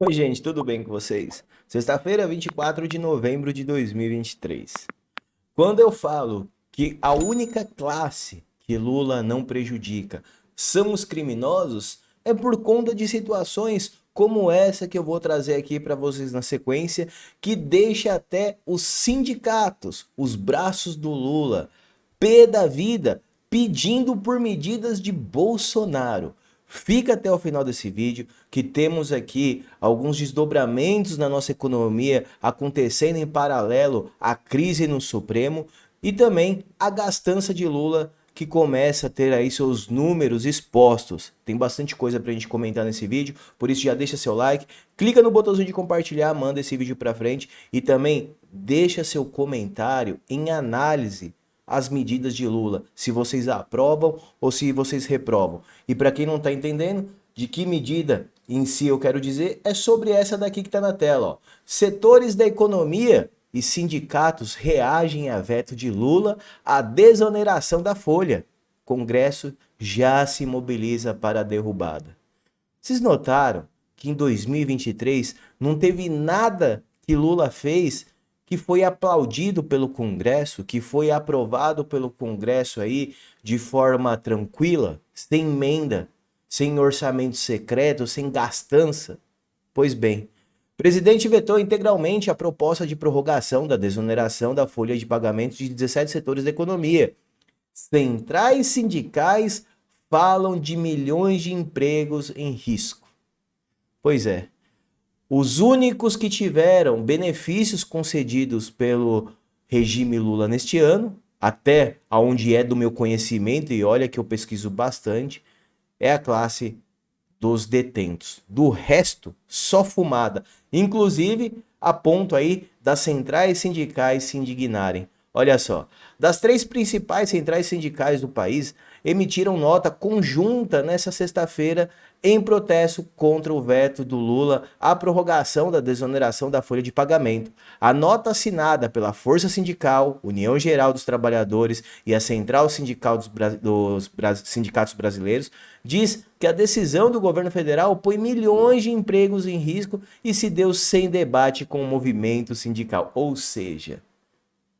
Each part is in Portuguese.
Oi, gente, tudo bem com vocês? Sexta-feira, 24 de novembro de 2023. Quando eu falo que a única classe que Lula não prejudica são os criminosos, é por conta de situações como essa que eu vou trazer aqui para vocês na sequência, que deixa até os sindicatos, os braços do Lula, pé da vida, pedindo por medidas de Bolsonaro. Fica até o final desse vídeo que temos aqui alguns desdobramentos na nossa economia acontecendo em paralelo à crise no Supremo e também a gastança de Lula que começa a ter aí seus números expostos. Tem bastante coisa pra gente comentar nesse vídeo, por isso já deixa seu like, clica no botãozinho de compartilhar, manda esse vídeo pra frente e também deixa seu comentário em análise as medidas de Lula, se vocês aprovam ou se vocês reprovam. E para quem não está entendendo de que medida em si eu quero dizer, é sobre essa daqui que está na tela. Ó. Setores da economia e sindicatos reagem a veto de Lula à desoneração da folha. Congresso já se mobiliza para a derrubada. Vocês notaram que em 2023 não teve nada que Lula fez que foi aplaudido pelo Congresso, que foi aprovado pelo Congresso aí de forma tranquila, sem emenda, sem orçamento secreto, sem gastança? Pois bem, o presidente vetou integralmente a proposta de prorrogação da desoneração da folha de pagamento de 17 setores da economia. Centrais sindicais falam de milhões de empregos em risco. Pois é, os únicos que tiveram benefícios concedidos pelo regime Lula neste ano, até aonde é do meu conhecimento, e olha que eu pesquiso bastante, é a classe dos detentos. Do resto, só fumada. Inclusive, a ponto aí das centrais sindicais se indignarem. Olha só, das três principais centrais sindicais do país emitiram nota conjunta nessa sexta-feira em protesto contra o veto do Lula à prorrogação da desoneração da folha de pagamento. A nota assinada pela Força Sindical, União Geral dos Trabalhadores e a Central Sindical dos Sindicatos Brasileiros diz que a decisão do governo federal põe milhões de empregos em risco e se deu sem debate com o movimento sindical. Ou seja,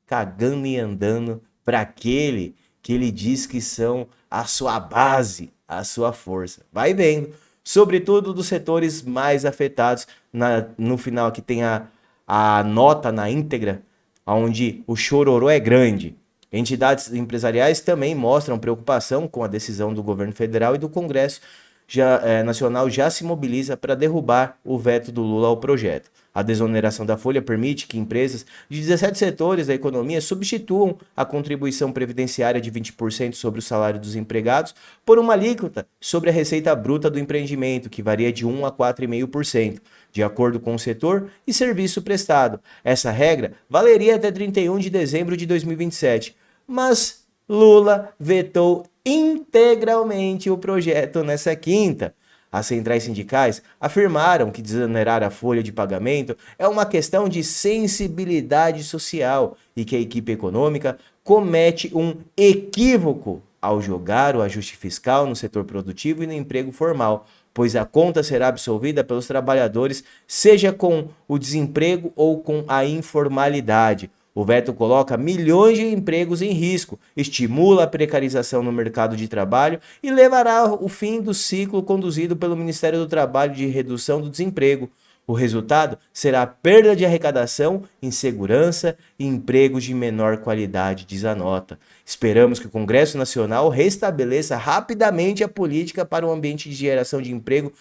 cagando e andando para aquele que ele diz que são a sua base, a sua força. Vai vendo. Sobretudo dos setores mais afetados. No final aqui tem a nota na íntegra, onde o chororô é grande. Entidades empresariais também mostram preocupação com a decisão do governo federal e do Congresso Nacional já se mobiliza para derrubar o veto do Lula ao projeto. A desoneração da folha permite que empresas de 17 setores da economia substituam a contribuição previdenciária de 20% sobre o salário dos empregados por uma alíquota sobre a receita bruta do empreendimento, que varia de 1 a 4,5%, de acordo com o setor e serviço prestado. Essa regra valeria até 31 de dezembro de 2027, mas Lula vetou integralmente o projeto nessa quinta. As centrais sindicais afirmaram que desonerar a folha de pagamento é uma questão de sensibilidade social e que a equipe econômica comete um equívoco ao jogar o ajuste fiscal no setor produtivo e no emprego formal, pois a conta será absolvida pelos trabalhadores, seja com o desemprego ou com a informalidade. O veto coloca milhões de empregos em risco, estimula a precarização no mercado de trabalho e levará ao fim do ciclo conduzido pelo Ministério do Trabalho de redução do desemprego. O resultado será perda de arrecadação, insegurança e empregos de menor qualidade, diz a nota. Esperamos que o Congresso Nacional restabeleça rapidamente a política para o ambiente de geração de emprego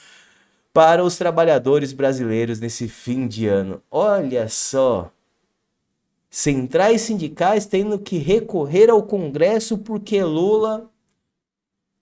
para os trabalhadores brasileiros nesse fim de ano. Olha só! Centrais sindicais tendo que recorrer ao Congresso porque Lula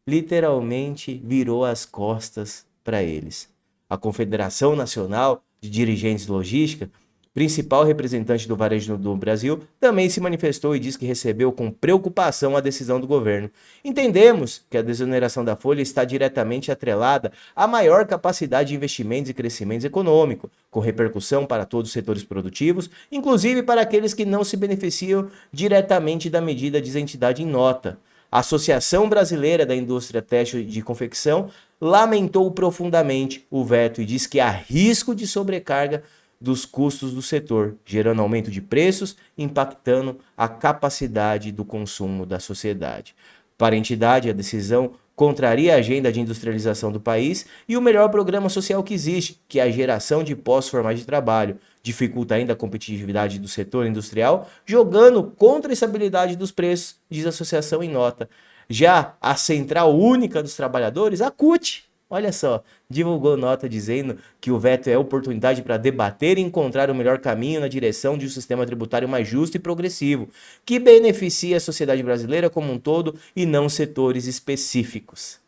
literalmente virou as costas para eles. A Confederação Nacional de Dirigentes de Logística, principal representante do varejo do Brasil, também se manifestou e disse que recebeu com preocupação a decisão do governo. Entendemos que a desoneração da folha está diretamente atrelada à maior capacidade de investimentos e crescimento econômico, com repercussão para todos os setores produtivos, inclusive para aqueles que não se beneficiam diretamente da medida, diz a entidade em nota. A Associação Brasileira da Indústria Têxtil de Confecção lamentou profundamente o veto e diz que há risco de sobrecarga dos custos do setor, gerando aumento de preços, impactando a capacidade do consumo da sociedade. Para a entidade, a decisão contraria a agenda de industrialização do país e o melhor programa social que existe, que é a geração de postos formais de trabalho. Dificulta ainda a competitividade do setor industrial, jogando contra a estabilidade dos preços, diz a associação em nota. Já a Central Única dos Trabalhadores, a CUT, olha só, divulgou nota dizendo que o veto é oportunidade para debater e encontrar o melhor caminho na direção de um sistema tributário mais justo e progressivo, que beneficie a sociedade brasileira como um todo e não setores específicos.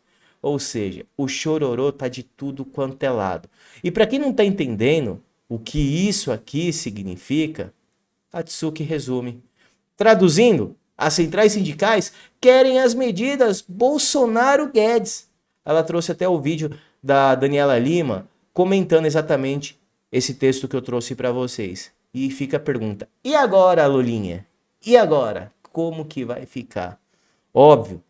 Ou seja, o chororô tá de tudo quanto é lado. E para quem não está entendendo o que isso aqui significa, a Tsuki resume. Traduzindo, as centrais sindicais querem as medidas Bolsonaro-Guedes. Ela trouxe até o vídeo da Daniela Lima comentando exatamente esse texto que eu trouxe para vocês. E fica a pergunta, e agora, Lulinha? E agora? Como que vai ficar? Óbvio,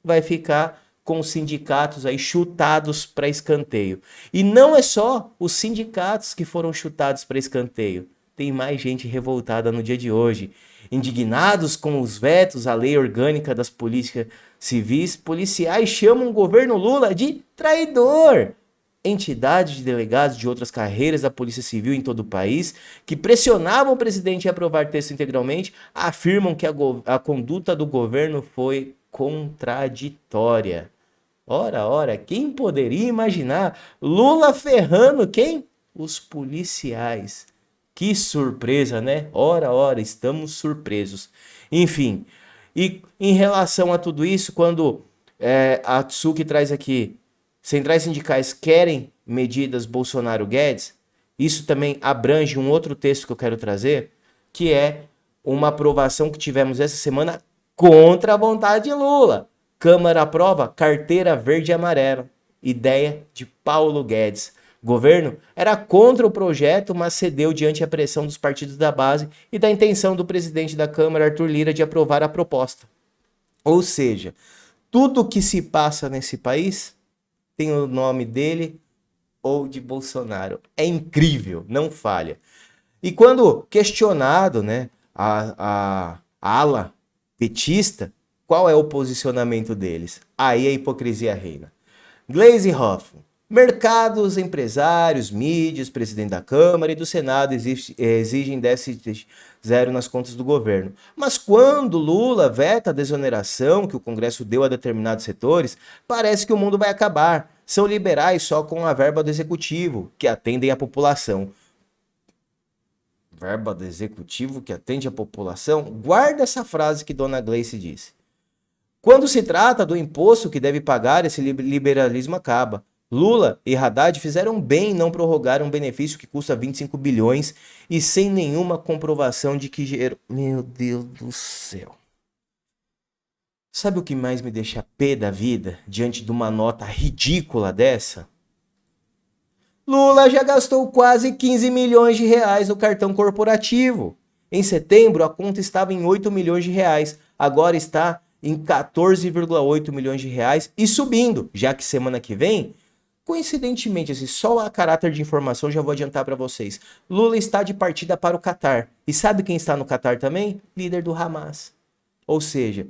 vai ficar com os sindicatos aí chutados para escanteio. E não é só os sindicatos que foram chutados para escanteio. Tem mais gente revoltada no dia de hoje. Indignados com os vetos à lei orgânica das políticas civis, policiais chamam o governo Lula de traidor. Entidades de delegados de outras carreiras da Polícia Civil em todo o país, que pressionavam o presidente a aprovar texto integralmente, afirmam que a conduta do governo foi contraditória. Ora, quem poderia imaginar Lula ferrando quem? Os policiais. Que surpresa, né? Ora, estamos surpresos. Enfim, e em relação a tudo isso, quando a Tsuki traz aqui, centrais sindicais querem medidas Bolsonaro-Guedes, isso também abrange um outro texto que eu quero trazer, que é uma aprovação que tivemos essa semana contra a vontade de Lula. Câmara aprova carteira verde e amarela, ideia de Paulo Guedes. O governo era contra o projeto, mas cedeu diante a pressão dos partidos da base e da intenção do presidente da Câmara, Arthur Lira, de aprovar a proposta. Ou seja, tudo que se passa nesse país tem o nome dele ou de Bolsonaro. É incrível, não falha. E quando questionado, né, a ala petista, qual é o posicionamento deles? Aí a hipocrisia reina. Gleisi Hoffmann. Mercados, empresários, mídias, presidente da Câmara e do Senado exigem déficit zero nas contas do governo. Mas quando Lula veta a desoneração que o Congresso deu a determinados setores, parece que o mundo vai acabar. São liberais só com a verba do executivo, que atendem a população. Verba do executivo que atende a população? Guarda essa frase que Dona Gleice disse. Quando se trata do imposto que deve pagar, esse liberalismo acaba. Lula e Haddad fizeram bem em não prorrogar um benefício que custa 25 bilhões e sem nenhuma comprovação de que gerou... Meu Deus do céu. Sabe o que mais me deixa pé da vida diante de uma nota ridícula dessa? Lula já gastou quase 15 milhões de reais no cartão corporativo. Em setembro, a conta estava em 8 milhões de reais. Agora está em 14,8 milhões de reais e subindo, já que semana que vem, coincidentemente, assim, só a caráter de informação já vou adiantar para vocês. Lula está de partida para o Catar. E sabe quem está no Catar também? Líder do Hamas. Ou seja,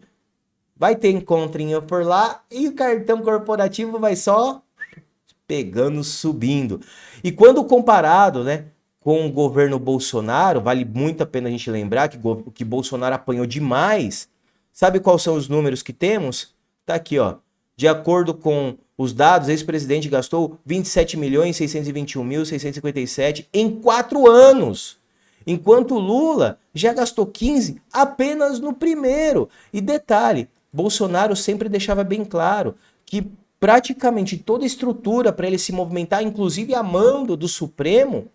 vai ter encontrinho por lá e o cartão corporativo vai só pegando, subindo. E quando comparado, né, com o governo Bolsonaro, vale muito a pena a gente lembrar que Bolsonaro apanhou demais. Sabe quais são os números que temos? Tá aqui, ó. De acordo com os dados, o ex-presidente gastou 27.621.657 em 4 anos. Enquanto Lula já gastou 15 apenas no primeiro. E detalhe, Bolsonaro sempre deixava bem claro que praticamente toda a estrutura para ele se movimentar, inclusive a mando do Supremo,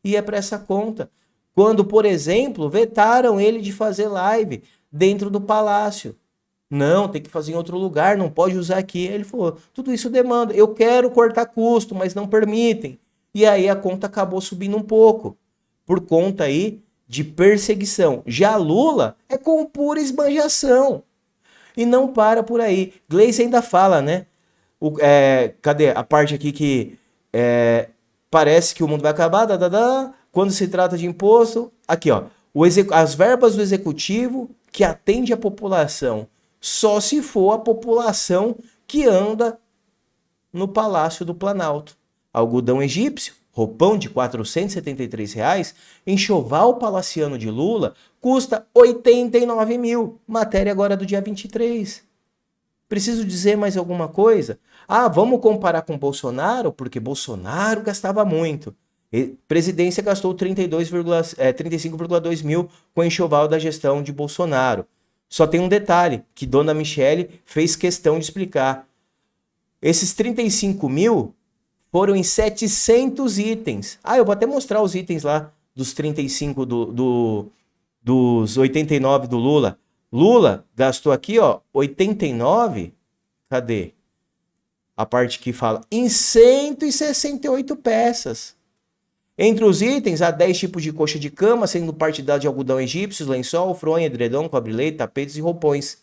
ia para essa conta. Quando, por exemplo, vetaram ele de fazer live dentro do palácio. Não, tem que fazer em outro lugar, não pode usar aqui. Ele falou, tudo isso demanda, eu quero cortar custo, mas não permitem. E aí a conta acabou subindo um pouco, por conta aí de perseguição. Já Lula é com pura esbanjação. E não para por aí. Gleice ainda fala, né? Cadê a parte aqui que parece que o mundo vai acabar, quando se trata de imposto, aqui ó, as verbas do executivo que atende a população, só se for a população que anda no Palácio do Planalto. Algodão egípcio, roupão de R$ 473, enxoval palaciano de Lula, custa 89 mil. Matéria agora do dia 23. Preciso dizer mais alguma coisa? Ah, vamos comparar com Bolsonaro, porque Bolsonaro gastava muito. Presidência gastou 35,2 mil com enxoval da gestão de Bolsonaro. Só tem um detalhe, que Dona Michele fez questão de explicar. Esses 35 mil foram em 700 itens. Ah, eu vou até mostrar os itens lá dos 35 dos 89 do Lula. Lula gastou aqui, ó, 89, cadê? A parte que fala, em 168 peças. Entre os itens, há 10 tipos de coxa de cama, sendo parte de algodão egípcio, lençol, fronha, edredom, cobre-leito, tapetes e roupões.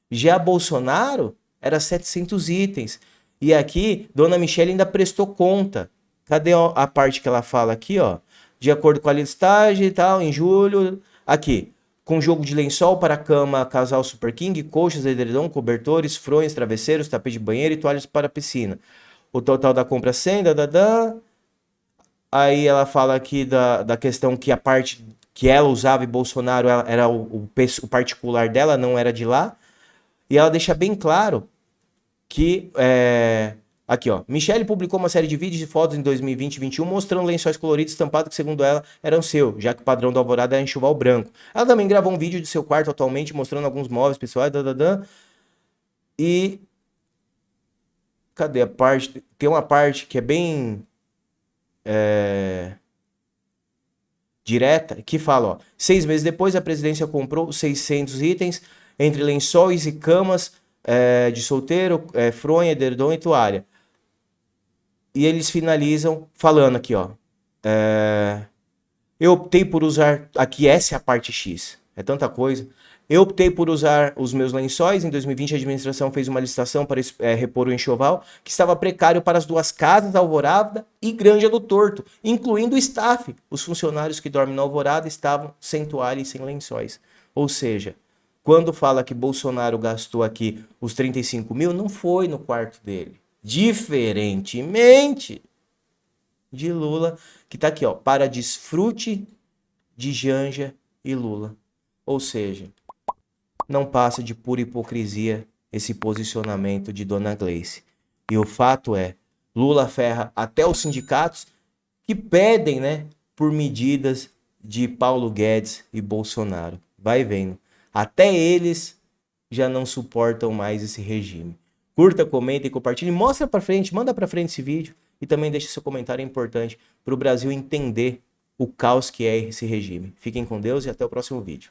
Já Bolsonaro, era 700 itens. E aqui, Dona Michele ainda prestou conta. Cadê a parte que ela fala aqui, ó? De acordo com a listagem e tal, em julho, aqui. Com jogo de lençol para cama, casal Super King, colchas, edredom, cobertores, fronhas, travesseiros, tapete de banheiro e toalhas para piscina. O total da compra 100, Aí ela fala aqui da questão que a parte que ela usava e Bolsonaro era o particular dela, não era de lá. E ela deixa bem claro que... Aqui, ó. Michele publicou uma série de vídeos e fotos em 2020 e 2021 mostrando lençóis coloridos estampados que, segundo ela, eram seu, já que o padrão do Alvorada é enxoval branco. Ela também gravou um vídeo de seu quarto atualmente mostrando alguns móveis pessoais, E... Cadê a parte? Tem uma parte que é bem... direta, que fala, ó, 6 meses depois a presidência comprou 600 itens, entre lençóis e camas de solteiro, fronha, edredom e toalha. E eles finalizam falando aqui, ó, eu optei por usar, aqui essa é a parte X, é tanta coisa. Eu optei por usar os meus lençóis. Em 2020, a administração fez uma licitação para repor o enxoval, que estava precário para as duas casas, Alvorada e Granja do Torto, incluindo o staff. Os funcionários que dormem na Alvorada estavam sem toalha e sem lençóis. Ou seja, quando fala que Bolsonaro gastou aqui os 35 mil, não foi no quarto dele. Diferentemente de Lula, que está aqui, ó, para desfrute de Janja e Lula. Ou seja, não passa de pura hipocrisia esse posicionamento de Dona Gleice. E o fato é, Lula ferra até os sindicatos que pedem, né, por medidas de Paulo Guedes e Bolsonaro. Vai vendo. Até eles já não suportam mais esse regime. Curta, comenta e compartilhe. Mostra pra frente, manda pra frente esse vídeo. E também deixa seu comentário, é importante para o Brasil entender o caos que é esse regime. Fiquem com Deus e até o próximo vídeo.